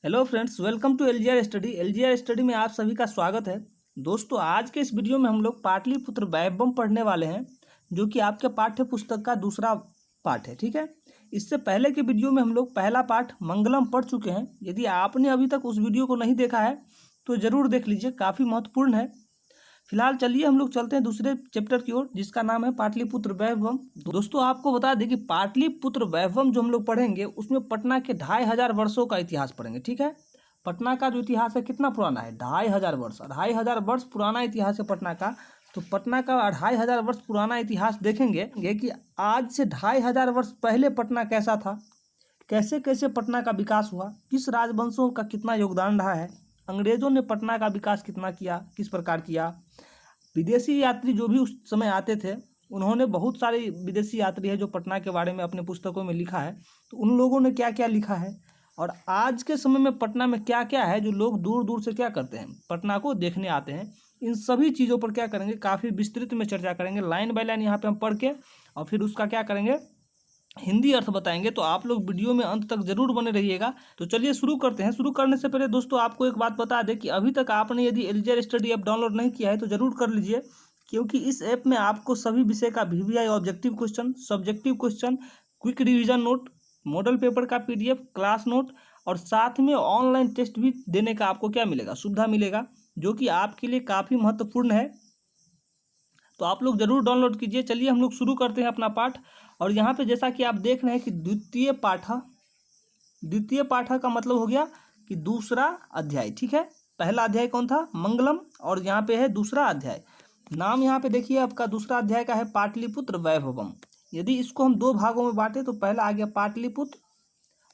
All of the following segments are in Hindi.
Hello friends, welcome to LGR study. LGR study में आप सभी का स्वागत है। दोस्तों, आज के इस वीडियो में हम लोग पाटलिपुत्र वैभवम पढ़ने वाले हैं, जो कि आपके पाठ्य पुस्तक का दूसरा पाठ है। ठीक है, इससे पहले के वीडियो में हम लोग पहला पाठ मंगलम पढ़ चुके हैं। यदि आपने अभी तक उस वीडियो को नहीं देखा है तो ज़रूर देख लीजिए, काफ़ी महत्वपूर्ण है। फिलहाल चलिए हम लोग चलते हैं दूसरे चैप्टर की ओर, जिसका नाम है पाटलिपुत्र वैभवम। दोस्तों, आपको बता दें कि पाटलिपुत्र वैभवम जो हम लोग पढ़ेंगे उसमें पटना के 2500 वर्षों का इतिहास पढ़ेंगे। ठीक है, पटना का जो इतिहास है कितना पुराना है? 2500 वर्ष। 2500 वर्ष पुराना इतिहास है पटना का। तो पटना का 2500 वर्ष पुराना इतिहास देखेंगे कि आज से 2500 वर्ष पहले पटना कैसा था, कैसे कैसे पटना का विकास हुआ, किस राजवंशों का कितना योगदान रहा है, अंग्रेजों ने पटना का विकास कितना किया, किस प्रकार किया, विदेशी यात्री जो भी उस समय आते थे, उन्होंने बहुत सारे विदेशी यात्री है जो पटना के बारे में अपने पुस्तकों में लिखा है, तो उन लोगों ने क्या क्या लिखा है, और आज के समय में पटना में क्या क्या है जो लोग दूर दूर से क्या करते हैं, पटना को देखने आते हैं। इन सभी चीज़ों पर क्या करेंगे, काफ़ी विस्तृत में चर्चा करेंगे, लाइन बाय लाइन यहाँ पे हम पढ़ के और फिर उसका क्या करेंगे, हिंदी अर्थ बताएंगे। तो आप लोग वीडियो में अंत तक जरूर बने रहिएगा। तो चलिए शुरू करते हैं। शुरू करने से पहले दोस्तों आपको एक बात बता दें कि अभी तक आपने यदि एलजीआर स्टडी ऐप डाउनलोड नहीं किया है तो जरूर कर लीजिए, क्योंकि इस ऐप में आपको सभी विषय का VVI objective question, subjective question, quick revision note, model paper का पीडीएफ, क्लास नोट और साथ में ऑनलाइन टेस्ट भी देने का आपको क्या मिलेगा, सुविधा मिलेगा, जो कि आपके लिए काफ़ी महत्वपूर्ण है। तो आप लोग जरूर डाउनलोड कीजिए। चलिए हम लोग शुरू करते हैं अपना पाठ। और यहाँ पे जैसा कि आप देख रहे हैं कि द्वितीय पाठ का मतलब हो गया कि दूसरा अध्याय। ठीक है, पहला अध्याय कौन था? मंगलम। और यहाँ पे है दूसरा अध्याय। नाम यहाँ पे देखिए आपका दूसरा अध्याय का है पाटलिपुत्र वैभवम। यदि इसको हम दो भागों में बांटे तो पहला आ गया पाटलिपुत्र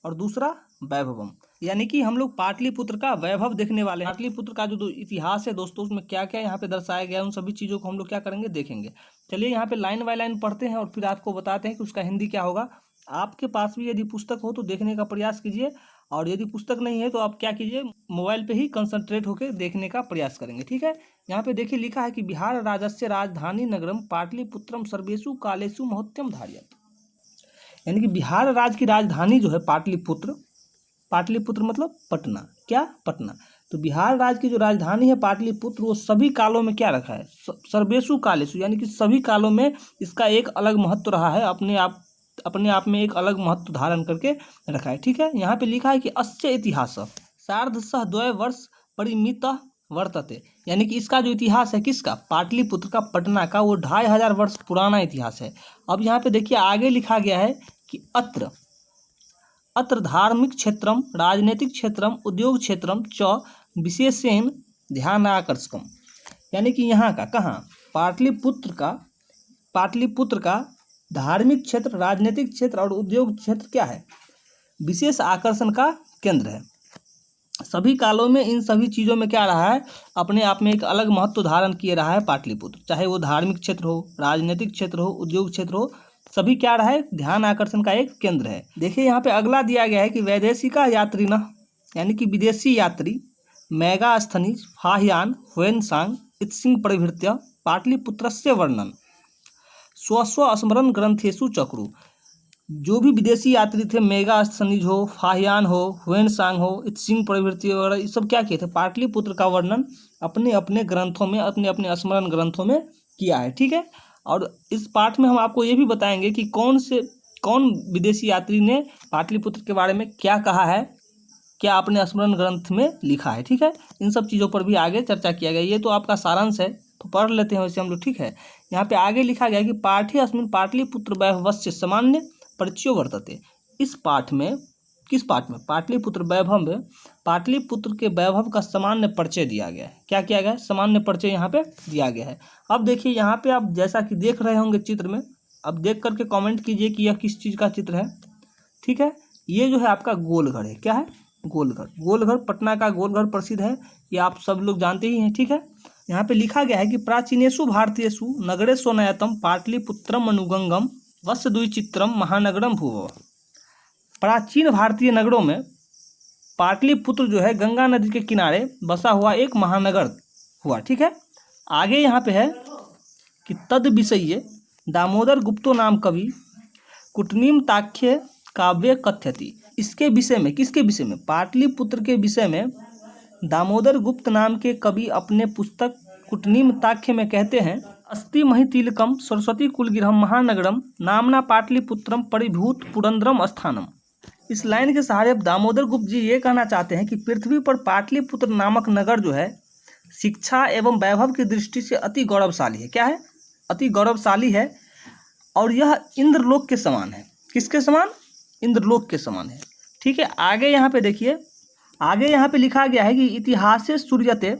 और दूसरा वैभवम, यानी कि हम लोग पाटलिपुत्र का वैभव देखने वाले हैं। पाटलिपुत्र का जो इतिहास है दोस्तों, उसमें क्या क्या यहाँ पे दर्शाया गया है, उन सभी चीज़ों को हम लोग क्या करेंगे, देखेंगे। चलिए यहाँ पे लाइन बाय लाइन पढ़ते हैं और फिर आपको बताते हैं कि उसका हिंदी क्या होगा। आपके पास भी यदि पुस्तक हो तो देखने का प्रयास कीजिए, और यदि पुस्तक नहीं है तो आप क्या कीजिए, मोबाइल पे ही कंसंट्रेट होकर देखने का प्रयास करेंगे। ठीक है, यहाँ पे देखिए लिखा है कि बिहार राज्यस्य राजधानी नगरम पाटलिपुत्रम सर्वेषु कालेषु महोत्यम धार्यत। यानी कि बिहार राज्य की राजधानी जो है पाटलिपुत्र, पाटलिपुत्र मतलब पटना, क्या? पटना। तो बिहार राज्य की जो राजधानी है पाटलिपुत्र, वो सभी कालों में क्या रखा है, सर्वेषु कालेषु, यानी कि सभी कालों में इसका एक अलग महत्व रहा है, अपने आप में एक अलग महत्व धारण करके रखा है। ठीक है, यहाँ पे लिखा है कि अस्य इतिहास सार्धशः द्वय वर्ष परिमितः वर्तते, यानी कि इसका जो इतिहास है किसका, पाटलिपुत्र का, पटना का, वो 2500 वर्ष पुराना इतिहास है। अब यहाँ पे देखिए आगे लिखा गया है कि अत्र धार्मिक क्षेत्रम, राजनीतिक क्षेत्रम, उद्योग क्षेत्रम च विशेषेण ध्यानाकर्षकम, यानी कि यहाँ का, कहाँ, पाटलिपुत्र का धार्मिक क्षेत्र, राजनीतिक क्षेत्र और उद्योग क्षेत्र क्या है, विशेष आकर्षण का केंद्र है। सभी कालों में इन सभी चीज़ों में क्या रहा है, अपने आप में एक अलग महत्व धारण किए रहा है पाटलिपुत्र, चाहे वो धार्मिक क्षेत्र हो, राजनीतिक क्षेत्र हो, उद्योग क्षेत्र हो, सभी क्या रहा है, ध्यान आकर्षण का एक केंद्र है। देखिए यहाँ पे अगला दिया गया है कि वैदेशिका यात्री न, यानी कि विदेशी यात्री, मेगास्थनी फाह्यान ह्वेनसांग इत्सिंग प्रभृत्य पाटलिपुत्रस्य वर्णन स्वस्व स्मरण ग्रंथेषु चक्रु। जो भी विदेशी यात्री थे, मेगास्थनीज हो, फाह्यान हो, ह्वेनसांग हो, इत्सिंग प्रभृति वगैरह, ये सब क्या किए थे, पाटलिपुत्र का वर्णन अपने अपने ग्रंथों में, अपने अपने स्मरण ग्रंथों में किया है। ठीक है, और इस पाठ में हम आपको ये भी बताएंगे कि कौन विदेशी यात्री ने पाटलिपुत्र के बारे में क्या कहा है, क्या अपने स्मरण ग्रंथ में लिखा है। ठीक है, इन सब चीज़ों पर भी आगे चर्चा किया गया। ये तो आपका सारांश है, तो पढ़ लेते हैं वैसे हम लोग। ठीक है, यहाँ पे आगे लिखा गया कि पाठ्य अस्मिन् पाटलिपुत्र वैभवस्य सामान्य परिचयो वर्तते। इस पाठ में, किस पाठ में, पाटलिपुत्र वैभव में पाटलिपुत्र के वैभव का सामान्य परिचय दिया गया है। क्या किया गया है, सामान्य परिचय यहाँ पे दिया गया है। अब देखिए यहाँ पे आप जैसा कि देख रहे होंगे चित्र में, अब देख करके कमेंट कीजिए कि यह किस चीज़ का चित्र है। ठीक है, ये जो है आपका गोलघर है। क्या है? गोलघर पटना का गोलघर प्रसिद्ध है, ये आप सब लोग जानते ही हैं। ठीक है, यहाँ पे लिखा गया है कि प्राचीनेषु भारतीयेषु नगरेषु नयतम पाटलिपुत्रम अनुगंगम वस्य द्विचित्रम महानगरम भूव। प्राचीन भारतीय नगरों में पाटलिपुत्र जो है गंगा नदी के किनारे बसा हुआ एक महानगर हुआ। ठीक है, आगे यहाँ पे है कि तद विषये दामोदर गुप्तो नाम कवि कुटनीम ताख्य काव्य कथ्यति, इसके विषय में, किसके विषय में, पाटलिपुत्र के विषय में दामोदर गुप्त नाम के कवि अपने पुस्तक कुटनीमताख्य में कहते हैं, अस्ति मही तिलकम सरस्वती कुलगिरहम महानगरम नामना पाटलिपुत्रम परिभूत पुरंदरम स्थानम। इस लाइन के सहारे अब दामोदर गुप्त जी ये कहना चाहते हैं कि पृथ्वी पर पाटलिपुत्र नामक नगर जो है शिक्षा एवं वैभव की दृष्टि से अति गौरवशाली है। क्या है? अति गौरवशाली है और यह इंद्रलोक के समान है। किसके समान? इंद्रलोक के समान है। ठीक है, आगे यहाँ पे देखिए, आगे यहाँ पे लिखा गया है कि इतिहासे सूर्यते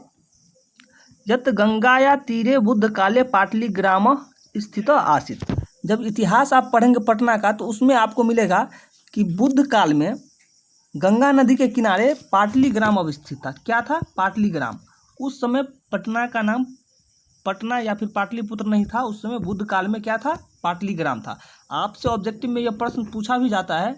यत गंगाया तीरे बुद्ध काले पाटली ग्राम स्थित आसित। जब इतिहास आप पढ़ेंगे पटना का तो उसमें आपको मिलेगा कि बुद्ध काल में गंगा नदी के किनारे पाटली ग्राम अवस्थित था। क्या था? पाटली ग्राम। उस समय पटना का नाम पटना या फिर पाटलिपुत्र नहीं था, उस समय बुद्ध काल में क्या था? पाटली ग्राम था। आपसे ऑब्जेक्टिव में यह प्रश्न पूछा भी जाता है,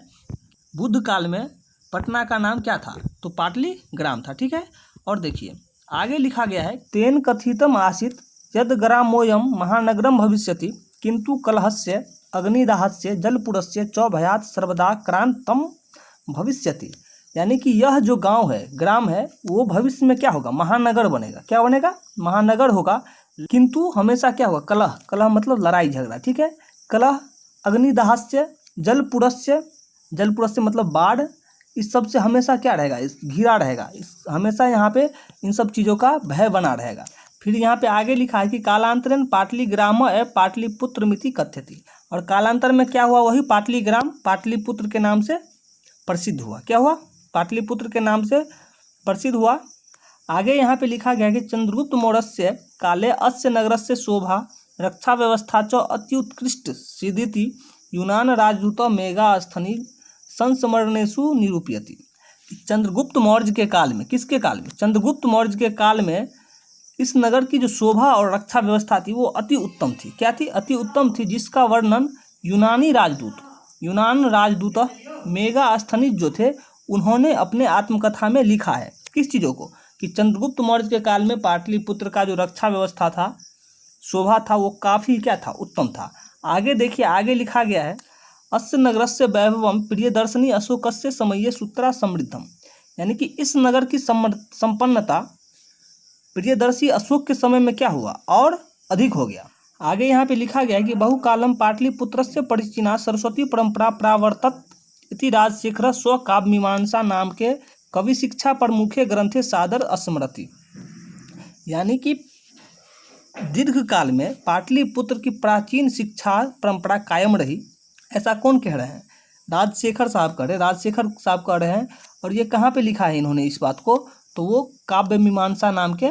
बुद्ध काल में पटना का नाम क्या था? तो पाटली ग्राम था। ठीक है, और देखिए आगे लिखा गया है, तेन कथितम आसित यद ग्रामोयम महानगरम भविष्यति किंतु कलहस्य अग्निदाहस्य जलपुरस्य च भयात सर्वदा क्रांतम भविष्यति। यानी कि यह जो गांव है, ग्राम है, वो भविष्य में क्या होगा? महानगर बनेगा। क्या बनेगा? महानगर होगा, किंतु हमेशा क्या होगा? कलह। कलह मतलब लड़ाई झगड़ा। ठीक है, कलह, अग्निदाहस्य, जलपुरस्य, जलपुरस्य मतलब बाढ़, इस सब से हमेशा क्या रहेगा? इस घिरा रहेगा, इस हमेशा यहाँ पे इन सब चीज़ों का भय बना रहेगा। फिर यहाँ पे आगे लिखा है कि कालांतरन पाटली ग्राम पाटलिपुत्र मिति कथ्यति। और कालांतर में क्या हुआ? वही पाटली ग्राम पाटलिपुत्र के नाम से प्रसिद्ध हुआ। क्या हुआ? पाटलिपुत्र के नाम से प्रसिद्ध हुआ। आगे यहाँ पे लिखा गया कि चंद्रगुप्त मौर्यस्य काले अस्य नगरस्य शोभा रक्षा व्यवस्था च अत्युत्कृष्ट सिद्धिति यूनान राजदूत मेगा स्थनी संस्मरणेषु निरूपयति। चंद्रगुप्त मौर्य के काल में, किसके काल में? चंद्रगुप्त मौर्य के काल में इस नगर की जो शोभा और रक्षा व्यवस्था थी वो अति उत्तम थी। क्या थी? अति उत्तम थी, जिसका वर्णन यूनान राजदूत मेगा स्थनीज जो थे उन्होंने अपने आत्मकथा में लिखा है। किस चीज़ों को? कि चंद्रगुप्त मौर्य के काल में पाटलिपुत्र का जो रक्षा व्यवस्था था, शोभा था, वो काफ़ी क्या था? उत्तम था। आगे देखिए, आगे लिखा गया है, अस्य नगरस्य वैभवम प्रियदर्शनी अशोकस्य समये सूत्रा समृद्धम। यानी कि इस नगर की संपन्नता प्रियदर्शी अशोक के समय में क्या हुआ? और अधिक हो गया। आगे यहाँ पे लिखा गया है कि बहुकालम पाटलिपुत्रस्य परिचिना सरस्वती परंपरा प्रावर्तत इति राजशेखर स्व काव्य मीमांसा नाम के कवि शिक्षा पर मुख्य ग्रंथे सादर स्मरति। यानी कि दीर्घ काल में पाटलिपुत्र की प्राचीन शिक्षा परंपरा कायम रही, ऐसा कौन कह रहे हैं? राजशेखर साहब कह रहे हैं। और ये कहाँ पे लिखा है इन्होंने इस बात को? तो वो काव्य मीमांसा नाम के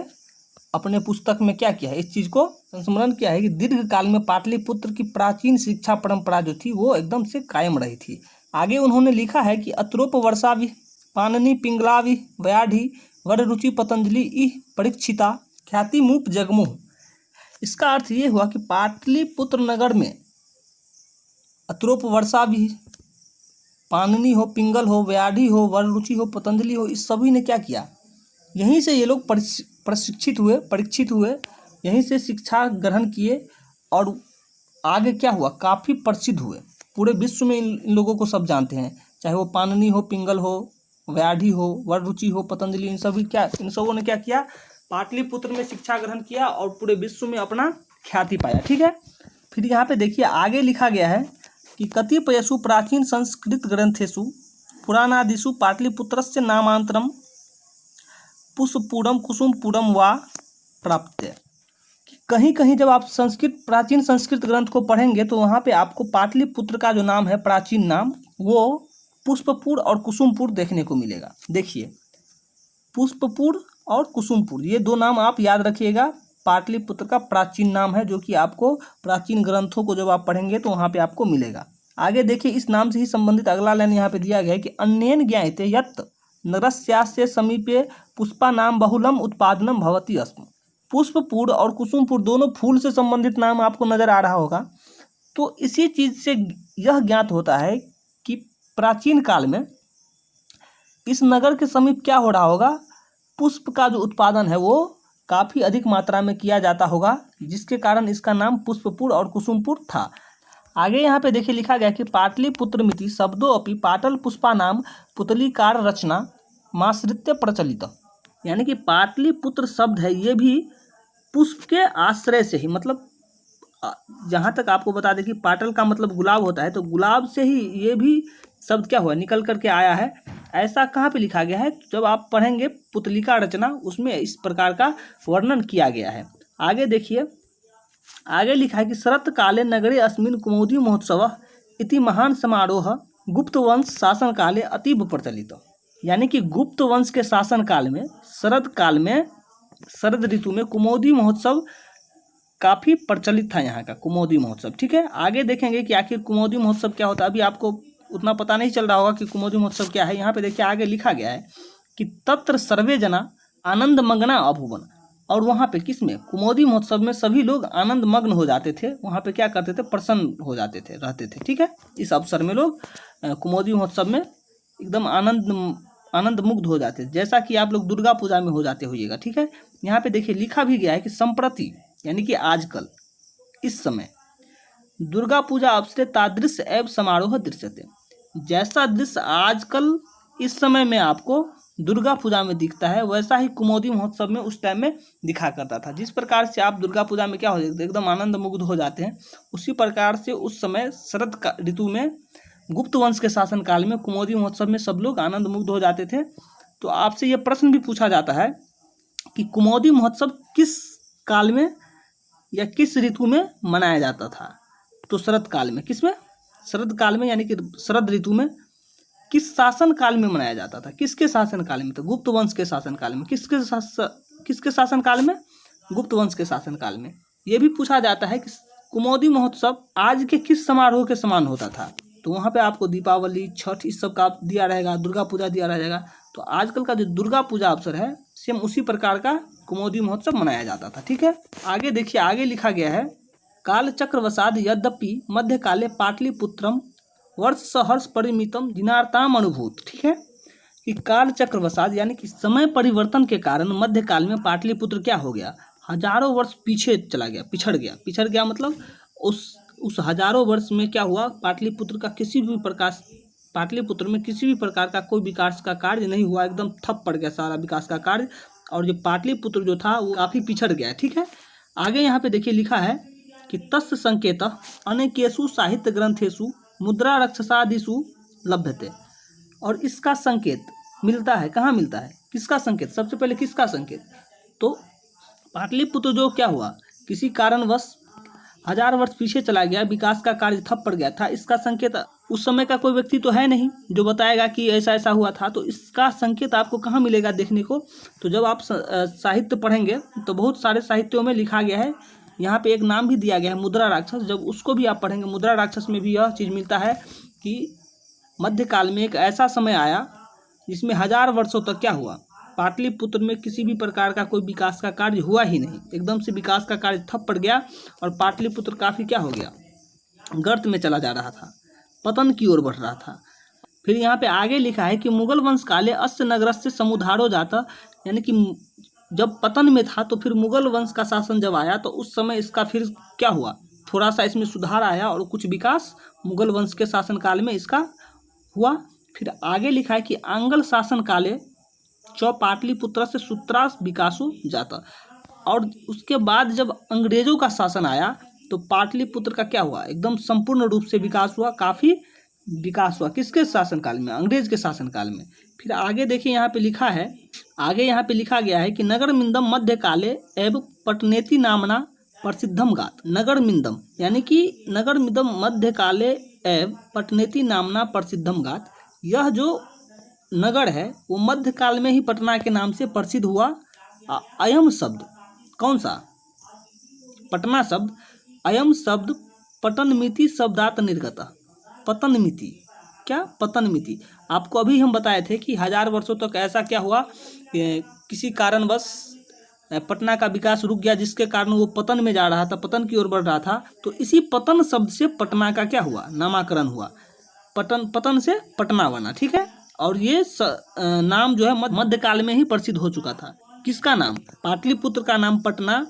अपने पुस्तक में क्या किया है? इस चीज़ को संस्मरण किया है कि दीर्घ काल में पाटलिपुत्र की प्राचीन शिक्षा परंपरा जो थी वो एकदम से कायम रही थी। आगे उन्होंने लिखा है कि अत्रोप वर्षावि पाननी पिंगलावि व्याढ़ी वर रुचि पतंजलि इह परीक्षिता ख्याति मूप जगमुह। इसका अर्थ ये हुआ कि पाटलिपुत्र नगर में अत्रोप वर्षा भी, पाननी हो, पिंगल हो, व्याढ़ी हो, वररुचि हो, पतंजलि हो, इस सभी ने क्या किया? यहीं से ये लोग परीक्षित हुए, यहीं से शिक्षा ग्रहण किए और आगे क्या हुआ? काफ़ी प्रसिद्ध हुए। पूरे विश्व में इन लोगों को सब जानते हैं, चाहे वो पाननी हो, पिंगल हो, व्याढ़ी हो, वररुचि हो, पतंजलि, इन सबों ने क्या किया? पाटलिपुत्र में शिक्षा ग्रहण किया और पूरे विश्व में अपना ख्याति पाया। ठीक है, फिर यहाँ पे देखिए आगे लिखा गया है कि कतिपयेषु प्राचीन संस्कृत ग्रंथेषु पुराणादिषु पाटलिपुत्रस्य नामांतरम पुष्पपुरम कुसुमपुरम वा प्राप्त। कहीं कहीं जब आप प्राचीन संस्कृत ग्रंथ को पढ़ेंगे तो वहाँ पे आपको पाटलिपुत्र का जो नाम है, प्राचीन नाम, वो पुष्पपुर और कुसुमपुर देखने को मिलेगा। देखिए, पुष्पपुर और कुसुमपुर, ये दो नाम आप याद रखिएगा। पाटलिपुत्र का प्राचीन नाम है, जो कि आपको प्राचीन ग्रंथों को जब आप पढ़ेंगे तो वहाँ पे आपको मिलेगा। आगे देखिए, इस नाम से ही संबंधित अगला लाइन यहाँ पे दिया गया है कि अन्येन ज्ञायते यत् नगरस्यास्य समीपे पुष्पा नाम बहुलम उत्पादनम भवति अस्म। पुष्पपुर और कुसुमपुर दोनों फूल से संबंधित नाम आपको नजर आ रहा होगा। तो इसी चीज से यह ज्ञात होता है कि प्राचीन काल में इस नगर के समीप क्या हो रहा होगा? पुष्प का जो उत्पादन है वो काफ़ी अधिक मात्रा में किया जाता होगा, जिसके कारण इसका नाम पुष्पपुर और कुसुमपुर था। आगे यहाँ पे देखिए लिखा गया कि पाटलिपुत्रमिति शब्दों अपि पाटल पुष्पानाम पुतलीकार रचना माश्रित्य प्रचलित। यानी कि पाटलिपुत्र शब्द है ये भी पुष्प के आश्रय से ही, मतलब जहाँ तक आपको बता दें कि पाटल का मतलब गुलाब होता है, तो गुलाब से ही ये भी शब्द क्या हुआ, निकल करके आया है। ऐसा कहाँ पे लिखा गया है, जब आप पढ़ेंगे पुतलिका रचना उसमें इस प्रकार का वर्णन किया गया है। आगे देखिए, आगे लिखा है कि शरत काले नगरे अस्मिन कुमुदी महोत्सव इति महान समारोह गुप्त वंश शासन काले अतीब प्रचलित। यानी कि गुप्त वंश के शासन काल में शरद काल में शरद ऋतु में कुमुदी महोत्सव काफ़ी प्रचलित था यहाँ का कुमुदी महोत्सव। ठीक है, आगे देखेंगे कि आखिर कुमुदी महोत्सव क्या होता है। अभी आपको उतना पता नहीं चल रहा होगा कि कुमुदी महोत्सव क्या है। यहाँ पे देखिए आगे लिखा गया है कि तत्र सर्वे जना आनंद मग्ना अभुवन। और वहाँ पे किसमें, कुमुदी महोत्सव में सभी लोग आनंद मग्न हो जाते थे, वहाँ पे क्या करते थे, प्रसन्न हो जाते थे, रहते थे। ठीक है, इस अवसर में लोग कुमुदी महोत्सव में एकदम आनंद मुग्ध हो जाते थे, जैसा कि आप लोग दुर्गा पूजा में हो जाते होइएगा। ठीक है, यहाँ पे देखिए लिखा भी गया है कि संप्रति यानी कि आजकल इस समय दुर्गा पूजा अवसरे तादृश्य एवं समारोह दृश्यते। जैसा दृश्य आजकल इस समय में आपको दुर्गा पूजा में दिखता है, वैसा ही कुमुदी महोत्सव में उस टाइम में दिखा करता था। जिस प्रकार से आप दुर्गा पूजा में क्या हो जाते एकदम आनंद मुग्ध हो जाते हैं, उसी प्रकार से उस समय शरद का ऋतु में गुप्त वंश के शासन काल में कुमुदी महोत्सव में सब लोग आनंद मुग्ध हो जाते थे। तो आपसे यह प्रश्न भी पूछा जाता है कि कुमुदी महोत्सव किस काल में या किस ऋतु में मनाया जाता था। तो शरद काल में, किसमें, शरद काल में, यानी कि शरद ऋतु में किस शासन काल में मनाया जाता था, किसके शासन काल में, तो गुप्त वंश के शासन काल में। किसके शासन काल में, गुप्त वंश के शासन काल में। ये भी पूछा जाता है कि कुमुदी महोत्सव आज के किस समारोह के समान होता था। तो वहाँ पे आपको दीपावली, छठ इस सब का दिया रहेगा, दुर्गा पूजा दिया रहेगा। तो आजकल का जो दुर्गा पूजा अवसर है सेम उसी प्रकार का कुमुदी महोत्सव मनाया जाता था। ठीक है, आगे देखिए, आगे लिखा गया है काल चक्रवसाद यद्यपि मध्यकाले पाटलिपुत्रम वर्ष सहर्ष परिमितम दिनार्ताम अनुभूत। ठीक है, कि काल चक्रवसाद यानी कि समय परिवर्तन के कारण मध्यकाल में पाटलिपुत्र क्या हो गया, हजारों वर्ष पीछे चला गया, पिछड़ गया मतलब उस हजारों वर्ष में क्या हुआ, पाटलिपुत्र में किसी भी प्रकार का कोई विकास का कार्य नहीं हुआ, एकदम ठप पड़ गया सारा विकास का कार्य। और जो पाटलिपुत्र जो था वो काफ़ी पिछड़ गया। ठीक है, आगे यहाँ पे देखिए लिखा है कि तस्य संकेत अनेकेषु साहित्य ग्रंथेषु मुद्रा रक्षसादिषु लभ्यते। और इसका संकेत मिलता है, कहाँ मिलता है, किसका संकेत, सबसे पहले किसका संकेत, तो पाटलिपुत्र जो क्या हुआ, किसी कारणवश हजार वर्ष पीछे चला गया, विकास का कार्य ठप पड़ गया था। इसका संकेत उस समय का कोई व्यक्ति तो है नहीं जो बताएगा कि ऐसा ऐसा हुआ था। तो इसका संकेत आपको कहाँ मिलेगा देखने को, तो जब आप साहित्य पढ़ेंगे तो बहुत सारे साहित्यों में लिखा गया है। यहाँ पे एक नाम भी दिया गया है मुद्रा राक्षस, जब उसको भी आप पढ़ेंगे मुद्रा राक्षस में भी यह चीज़ मिलता है कि मध्यकाल में एक ऐसा समय आया जिसमें हजार वर्षों तक क्या हुआ, पाटलिपुत्र में किसी भी प्रकार का कोई विकास का कार्य हुआ ही नहीं, एकदम से विकास का कार्य ठप पड़ गया और पाटलिपुत्र काफ़ी क्या हो गया, गर्त में चला जा रहा था, पतन की ओर बढ़ रहा था। फिर यहाँ पे आगे लिखा है कि मुगल वंश काले अस्य नगरस्य समुद्धारो जाता, यानी कि जब पतन में था तो फिर मुगल वंश का शासन जब आया तो उस समय इसका फिर क्या हुआ, थोड़ा सा इसमें सुधार आया और कुछ विकास मुगल वंश के शासनकाल में इसका हुआ। फिर आगे लिखा है कि आंग्ल शासन काले पाटलिपुत्र से सूत्रास विकासो जाता। और उसके बाद जब अंग्रेजों का शासन आया तो पाटलिपुत्र का क्या हुआ, एकदम संपूर्ण रूप से विकास हुआ, काफ़ी विकास हुआ। किसके शासनकाल में, अंग्रेज के शासनकाल में। फिर आगे देखिए यहाँ पे लिखा है, आगे यहाँ पे लिखा गया है कि नगर मिंदम मध्यकाले एवं पटनेति नामना प्रसिद्धम गात। नगर मिंदम यानी कि नगर मिंदम मध्यकाले एवं पटनेति नामना प्रसिद्धम गात। यह जो नगर है वो मध्यकाल में ही पटना के नाम से प्रसिद्ध हुआ। अयम शब्द कौन सा, पटना शब्द, अयम शब्द पटनमिति शब्दात निर्गत। पतनमिति क्या, पतनमिति। आपको अभी हम बताए थे कि हजार वर्षों तक ऐसा क्या हुआ, किसी कारणवश पटना का विकास रुक गया जिसके कारण वो पतन में जा रहा था, पतन की ओर बढ़ रहा था। तो इसी पतन शब्द से पटना का क्या हुआ, नामाकरण हुआ, पतन से पटना बना। ठीक है, और ये नाम जो है मध्यकाल में ही प्रसिद्ध हो चुका था। किसका नाम, पाटलिपुत्र का नाम पटना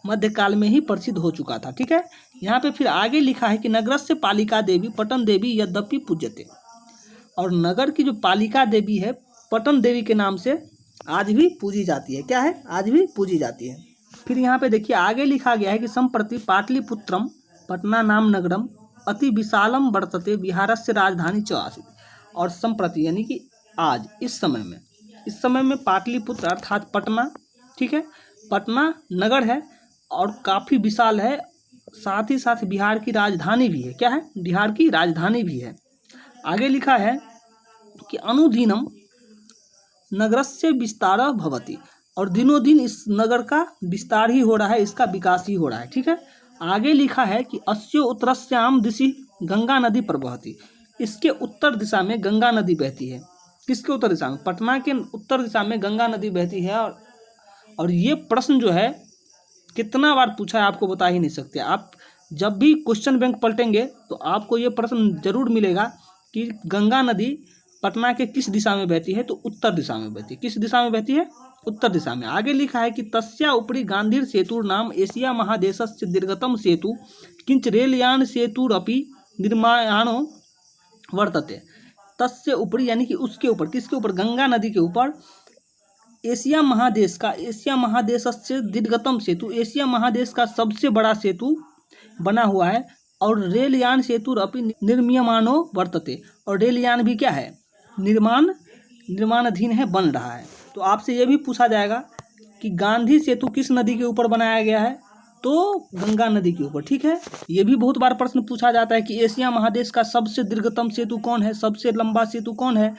मध्यकाल में ही प्रसिद्ध हो चुका था। ठीक है, यहाँ पे फिर आगे लिखा है कि नगरस्य पालिका देवी पटन देवी यद्यपि पूज्यते, और नगर की जो पालिका देवी है पटन देवी के नाम से आज भी पूजी जाती है। क्या है? आज भी पूजी जाती है। फिर यहाँ पे देखिए आगे लिखा गया है कि संप्रति पाटलिपुत्रम पटना नाम नगरम अति विशालम वर्तते बिहारस्य राजधानी च आसीत्, और संप्रति यानी कि आज इस समय में पाटलिपुत्र अर्थात पटना, ठीक है, पटना नगर है और काफ़ी विशाल है, साथ ही साथ बिहार की राजधानी भी है। क्या है? बिहार की राजधानी भी है। आगे लिखा है कि अनुदिनम नगरस्य विस्तारः भवति, और दिनों दिन इस नगर का विस्तार ही हो रहा है, इसका विकास ही हो रहा है। ठीक है, आगे लिखा है कि अस्य उत्तरस्याम दिशि गंगा नदी प्रवहति, इसके उत्तर दिशा में गंगा नदी बहती है। किसके उत्तर दिशा में? पटना के उत्तर दिशा में गंगा नदी बहती है। और ये प्रश्न जो है कितना बार पूछा है आपको बता ही नहीं सकते। आप जब भी क्वेश्चन बैंक पलटेंगे तो आपको ये प्रश्न जरूर मिलेगा कि गंगा नदी पटना के किस दिशा में बहती है, तो उत्तर दिशा में बहती है। किस दिशा में बहती है? उत्तर दिशा में। आगे लिखा है कि तस्या उपरि गांधीर सेतु नाम एशिया महादेशस्य दीर्घतम सेतु किंच रेलयान सेतुरपि निर्माणो वर्तते। तस्य उपरि यानी कि उसके ऊपर, किसके ऊपर? गंगा नदी के ऊपर एशिया महादेश से दीर्घतम सेतु, एशिया महादेश का सबसे बड़ा सेतु बना हुआ है, और रेलयान सेतु अपनी निर्मीयमानो वर्तते, और रेलयान भी क्या है? निर्माणाधीन है, बन रहा है। तो आपसे ये भी पूछा जाएगा कि गांधी सेतु किस नदी के ऊपर बनाया गया है, तो गंगा नदी के ऊपर। ठीक है, ये भी बहुत बार प्रश्न पूछा जाता है कि एशिया महादेश का सबसे दीर्घतम सेतु कौन है, सबसे लंबा सेतु कौन है,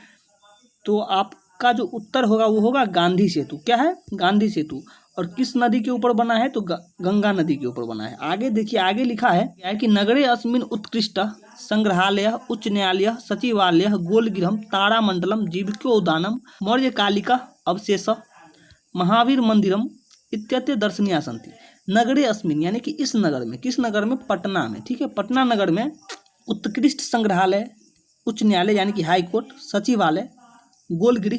तो आपका जो उत्तर होगा वो होगा गांधी सेतु। क्या है? गांधी सेतु। और किस नदी के ऊपर बना है, तो गंगा नदी के ऊपर बना है। आगे देखिए, आगे लिखा है कि नगरे अस्मिन उत्कृष्ट संग्रहालय उच्च न्यायालय सचिवालय गोलगृहम तारामंडलम जीविकोद्यानम मौर्यकालिका अवशेष महावीर मंदिरम इत्यादि दर्शनीय सन्ति। नगरे अस्मिन यानी कि इस नगर में, किस नगर में? पटना में। ठीक है, पटना नगर में उत्कृष्ट संग्रहालय, उच्च न्यायालय यानी कि हाई कोर्ट, सचिवालय, गोलगृह,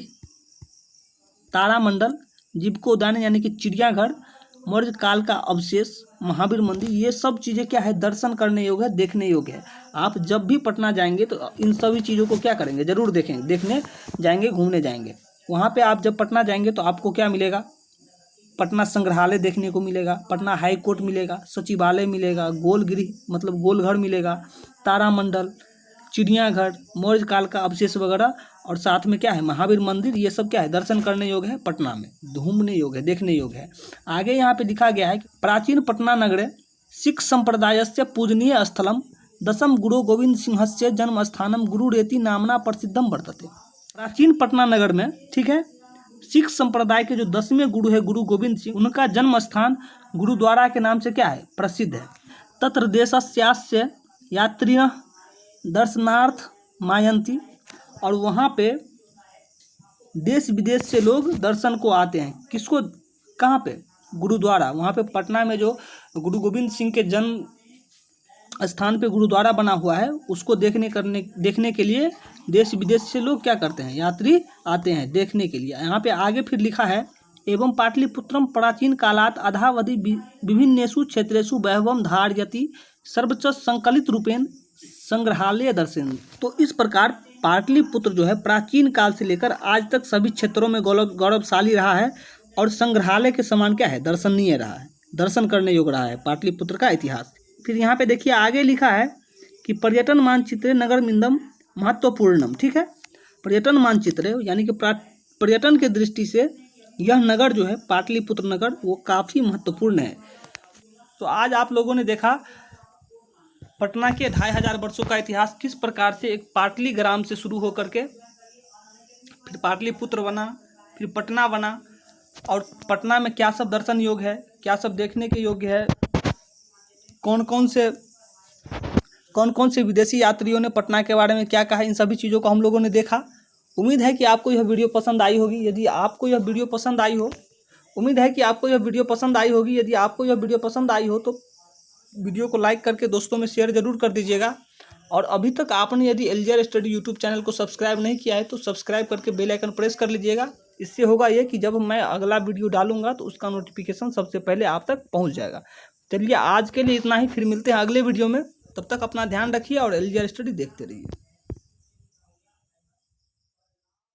तारामंडल, जीविकोद्यान यानी कि चिड़ियाघर, मौर्य काल का अवशेष, महावीर मंदिर, ये सब चीज़ें क्या है? दर्शन करने योग्य है, देखने योग्य है। आप जब भी पटना जाएंगे तो इन सभी चीज़ों को क्या करेंगे? जरूर देखेंगे, देखने जाएंगे, घूमने जाएंगे। वहाँ पे आप जब पटना जाएंगे तो आपको क्या मिलेगा? पटना संग्रहालय देखने को मिलेगा, पटना हाई कोर्ट मिलेगा, सचिवालय मिलेगा, गोलगृह मतलब गोलघर मिलेगा, तारामंडल, चिड़ियाघर, मौर्य काल का अवशेष वगैरह, और साथ में क्या है? महावीर मंदिर। ये सब क्या है? दर्शन करने योग्य है, पटना में घूमने योग्य है, देखने योग्य है। आगे यहाँ पे लिखा गया है कि प्राचीन पटना नगरे सिख संप्रदायस्य पूजनीय स्थलम दशम गुरु गोविंद सिंहस्य जन्म स्थानम गुरुरेति नामना प्रसिद्धम वर्तते। प्राचीन पटना नगर में, ठीक है, सिख संप्रदाय के जो 10वें गुरु है गुरु गोविंद सिंह, उनका जन्म स्थान गुरुद्वारा के नाम से क्या है? प्रसिद्ध है। तत्र देशस्यास्य यात्रियः दर्शनार्थ मायंती, और वहाँ पे देश विदेश से लोग दर्शन को आते हैं। किसको? कहाँ पे? गुरुद्वारा। वहाँ पे पटना में जो गुरु गोविंद सिंह के जन्म स्थान पे गुरुद्वारा बना हुआ है, उसको देखने के लिए देश विदेश से लोग क्या करते हैं? यात्री आते हैं देखने के लिए। यहाँ पे आगे फिर लिखा है एवं पाटलिपुत्रम प्राचीन कालात अधावधि विभिन्नेषु क्षेत्रेषु वैभवम धारयति सर्वच संकलित रूपेण संग्रहालय दर्शन। तो इस प्रकार पाटलिपुत्र जो है प्राचीन काल से लेकर आज तक सभी क्षेत्रों में गौरवशाली रहा है, और संग्रहालय के समान क्या है? दर्शनीय रहा है, दर्शन करने योग्य रहा है पाटलिपुत्र का इतिहास। फिर यहाँ पे देखिए आगे लिखा है कि पर्यटन मानचित्र नगर मिंदम महत्वपूर्णम। ठीक है, पर्यटन मानचित्र यानी कि पर्यटन के दृष्टि से यह नगर जो है पाटलिपुत्र नगर वो काफ़ी महत्वपूर्ण है। तो आज आप लोगों ने देखा पटना के 2500 वर्षों का इतिहास किस प्रकार से एक पाटली ग्राम से शुरू होकर के फिर पाटलिपुत्र बना, फिर पटना बना, और पटना में क्या सब दर्शन योग्य है, क्या सब देखने के योग्य है, कौन कौन से विदेशी यात्रियों ने पटना के बारे में क्या कहा, इन सभी चीज़ों को हम लोगों ने देखा। उम्मीद है कि आपको यह वीडियो पसंद आई होगी। यदि आपको यह वीडियो पसंद आई हो, तो वीडियो को लाइक करके दोस्तों में शेयर जरूर कर दीजिएगा। और अभी तक आपने यदि एलजीआर स्टडी यूट्यूब चैनल को सब्सक्राइब नहीं किया है तो सब्सक्राइब करके बेल आइकन प्रेस कर लीजिएगा, इससे होगा ये कि जब मैं अगला वीडियो डालूंगा तो उसका नोटिफिकेशन सबसे पहले आप तक पहुंच जाएगा। चलिए आज के लिए इतना ही, फिर मिलते हैं अगले वीडियो में। तब तक अपना ध्यान रखिए और एलजीआर स्टडी देखते रहिए।